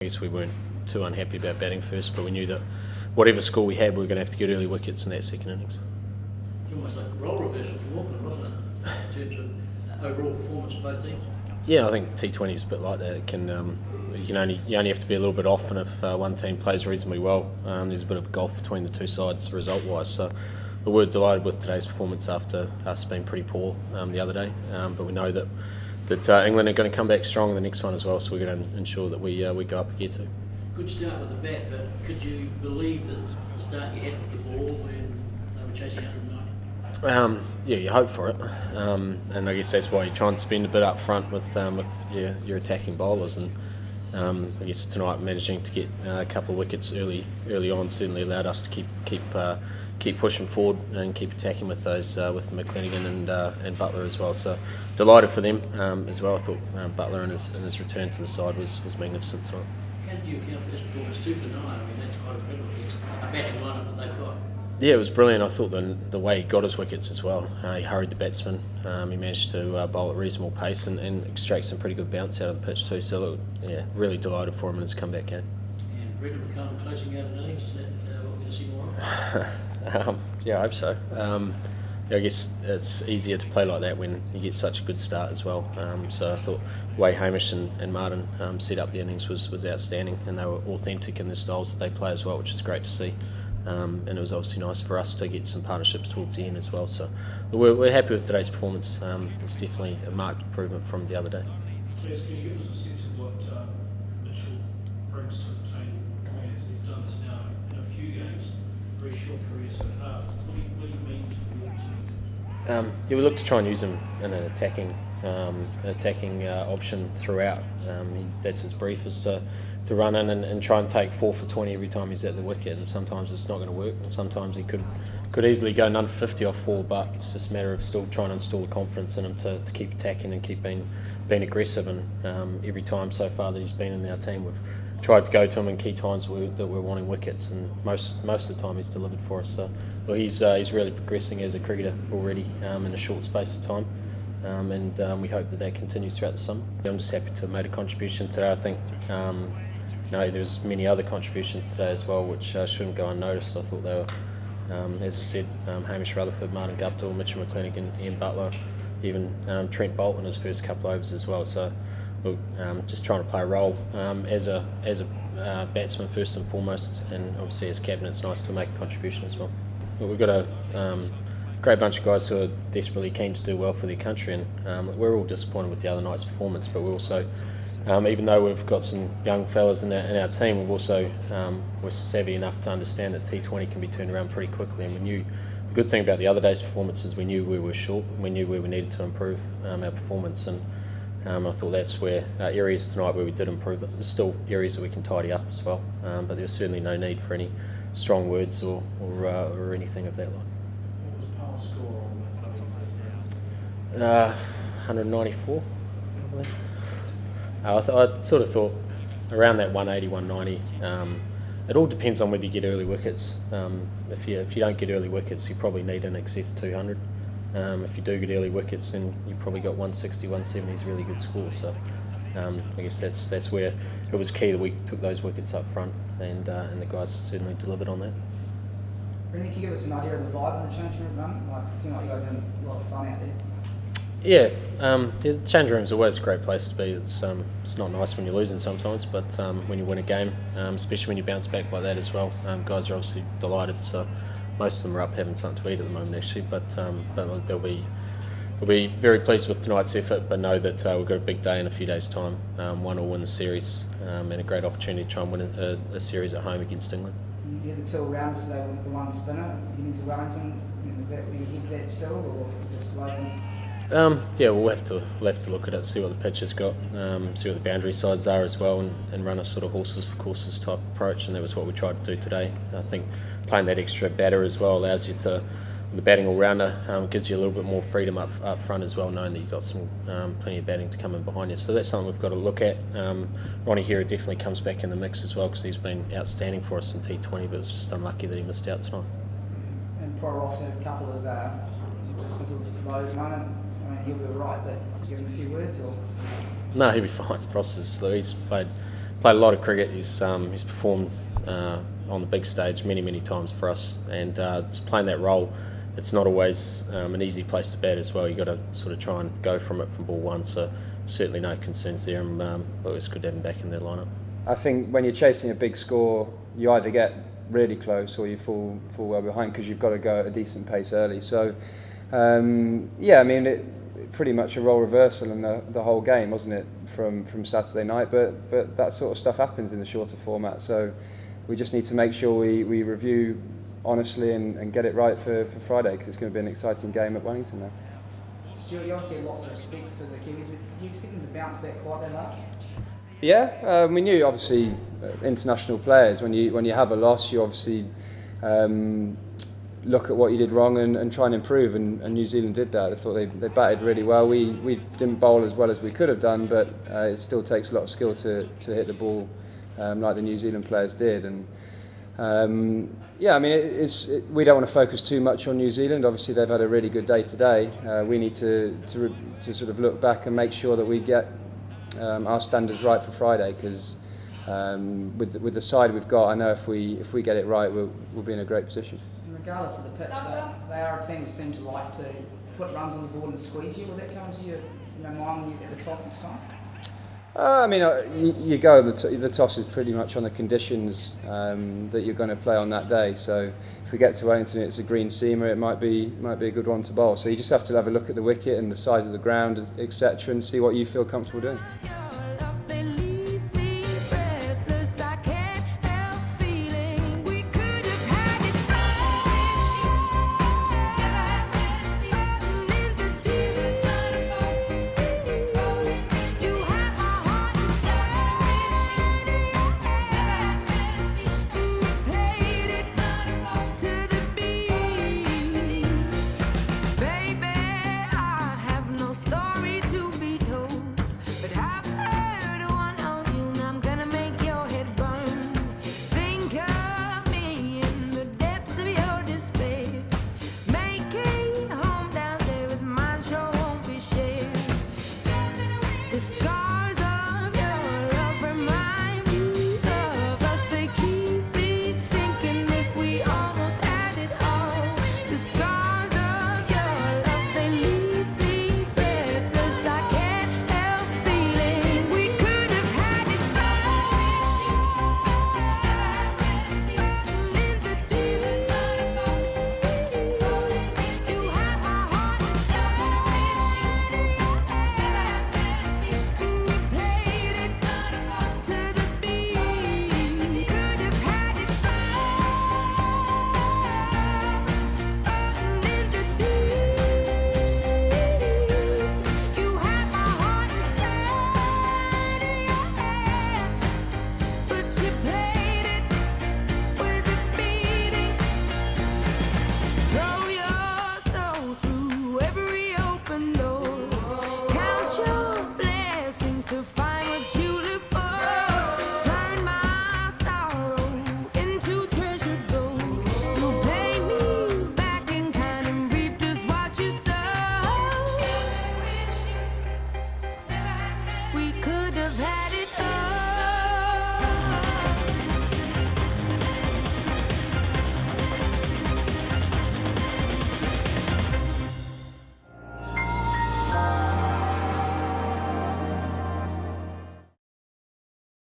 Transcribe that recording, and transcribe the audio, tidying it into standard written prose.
guess we weren't too unhappy about batting first, but we knew that whatever score we had, we were going to have to get early wickets in that second innings. It's almost like a role reversal for Auckland, wasn't it, in terms of overall performance of both teams? Yeah, I think T20 is a bit like that. It can you only have to be a little bit off, and if one team plays reasonably well, there's a bit of gulf between the two sides result-wise. So we were delighted with today's performance after us being pretty poor the other day, but we know that England are going to come back strong in the next one as well, so we're going to ensure that we go up a gear too. Good start with the bat, but could you believe that the start you had with the ball when they were chasing 190? Yeah, you hope for it, and I guess that's why you try and spend a bit up front with your attacking bowlers, and I guess tonight managing to get a couple of wickets early on certainly allowed us to keep pushing forward and keep attacking with those with McClenaghan and Butler as well. So delighted for them as well. I thought Butler and his return to the side was magnificent tonight. How did you account for this performance? 2 for 9. I mean, that's quite incredible against a batting lineup that they've got. Yeah, it was brilliant. I thought the way he got his wickets as well. He hurried the batsman. He managed to bowl at reasonable pace and extract some pretty good bounce out of the pitch too. So yeah, really delighted for him in his comeback game. And Brendan McCullum closing out an innings, is that what we're going to see more of? Yeah, I hope so. I guess it's easier to play like that when you get such a good start as well. So I thought the way Hamish and Martin set up the innings was outstanding, and they were authentic in the styles that they play as well, which is great to see. And it was obviously nice for us to get some partnerships towards the end as well. So we're happy with today's performance. It's definitely a marked improvement from the other day. Chris, can you give us a sense of what Mitchell brings to the team? He's done this now in a few games, very short career so far. What do you mean for your team? Yeah, we look to try and use him in an attacking option throughout. That's his brief, is to run in and try and take 4 for 20 every time he's at the wicket, and sometimes it's not going to work. Sometimes he could easily go none for 50 off 4, but it's just a matter of still trying to instill the confidence in him to keep attacking and keep being aggressive. And every time so far that he's been in our team, we've tried to go to him in key times that we're wanting wickets, and most of the time he's delivered for us. So he's really progressing as a cricketer already in a short space of time. And we hope that continues throughout the summer. I'm just happy to have made a contribution today. I think there's many other contributions today as well, which shouldn't go unnoticed. I thought they were, as I said, Hamish Rutherford, Martin Guptill, Mitchell McClenaghan, Ian Butler, even Trent Bolt in his first couple overs as well. So look, just trying to play a role as a batsman first and foremost, and obviously as captain it's nice to make a contribution as well. But we've got a great bunch of guys who are desperately keen to do well for their country, and we're all disappointed with the other night's performance, but we're also, even though we've got some young fellas in our team, we've also we're savvy enough to understand that T20 can be turned around pretty quickly, and we knew the good thing about the other day's performance is we knew we were short, we knew where we needed to improve our performance, and I thought that's where areas tonight where we did improve it. There's still areas that we can tidy up as well, but there was certainly no need for any strong words or anything of that like. 194 probably. I sort of thought around that 180, 190. It all depends on whether you get early wickets. If you don't get early wickets, you probably need in excess of 200. If you do get early wickets, then you probably got 160, 170 is a really good score. So I guess that's where it was key that we took those wickets up front, and the guys certainly delivered on that. Brendan, can you give us an idea of the vibe in the change room, man? Like, it seemed like you guys had a lot of fun out there. Yeah, the change room's always a great place to be. It's not nice when you're losing sometimes, but when you win a game, especially when you bounce back like that as well, guys are obviously delighted. So most of them are up having something to eat at the moment actually, but they'll be very pleased with tonight's effort, but know that we've got a big day in a few days' time. One will win the series, and a great opportunity to try and win a series at home against England. You had the 2 rounders today with the one spinner. You into Wellington, is that where your head's at still, or is it slow? Yeah, we'll have to look at it, see what the pitch has got, see what the boundary sides are as well, and run a sort of horses for courses type approach, and that was what we tried to do today. I think playing that extra batter as well allows you to, the batting all-rounder, gives you a little bit more freedom up front as well, knowing that you've got some plenty of batting to come in behind you. So that's something we've got to look at. Ronnie Hera definitely comes back in the mix as well, because he's been outstanding for us in T20, but it's just unlucky that he missed out tonight. And Pro Ross had a couple of dismissals low at the moment. I mean, he'll be all right, but give him a few words, or? No, he'll be fine. Ross he's played played a lot of cricket. He's performed on the big stage many times for us, and it's playing that role. It's not always an easy place to bat as well. You've got to sort of try and go from it from ball one. So certainly no concerns there, and it was good to have him back in the lineup. I think when you're chasing a big score, you either get really close or you fall well behind because you've got to go at a decent pace early. So yeah, I mean it pretty much a role reversal in the whole game, wasn't it, from Saturday night? But that sort of stuff happens in the shorter format. So we just need to make sure we review honestly and get it right for Friday, because it's going to be an exciting game at Wellington now. Stuart, you obviously have lots of respect for the Kiwis, but do you expect them to bounce back quite that much? Yeah, we knew obviously international players, when you have a loss, you obviously look at what you did wrong and try and improve, and New Zealand did that. I thought they batted really well. We didn't bowl as well as we could have done, but it still takes a lot of skill to hit the ball like the New Zealand players did. And yeah, I mean we don't want to focus too much on New Zealand. Obviously they've had a really good day today. We need to sort of look back and make sure that we get our standards right for Friday, because with the side we've got, I know if we get it right, we'll be in a great position. And regardless of the pitch, they are a team who seem to like to put runs on the board and squeeze you. Will that come into your mind when you get the toss this time? I mean, you go. The toss is pretty much on the conditions that you're going to play on that day. So if we get to Wellington, it's a green seamer. It might be a good one to bowl. So you just have to have a look at the wicket and the size of the ground, etc., and see what you feel comfortable doing.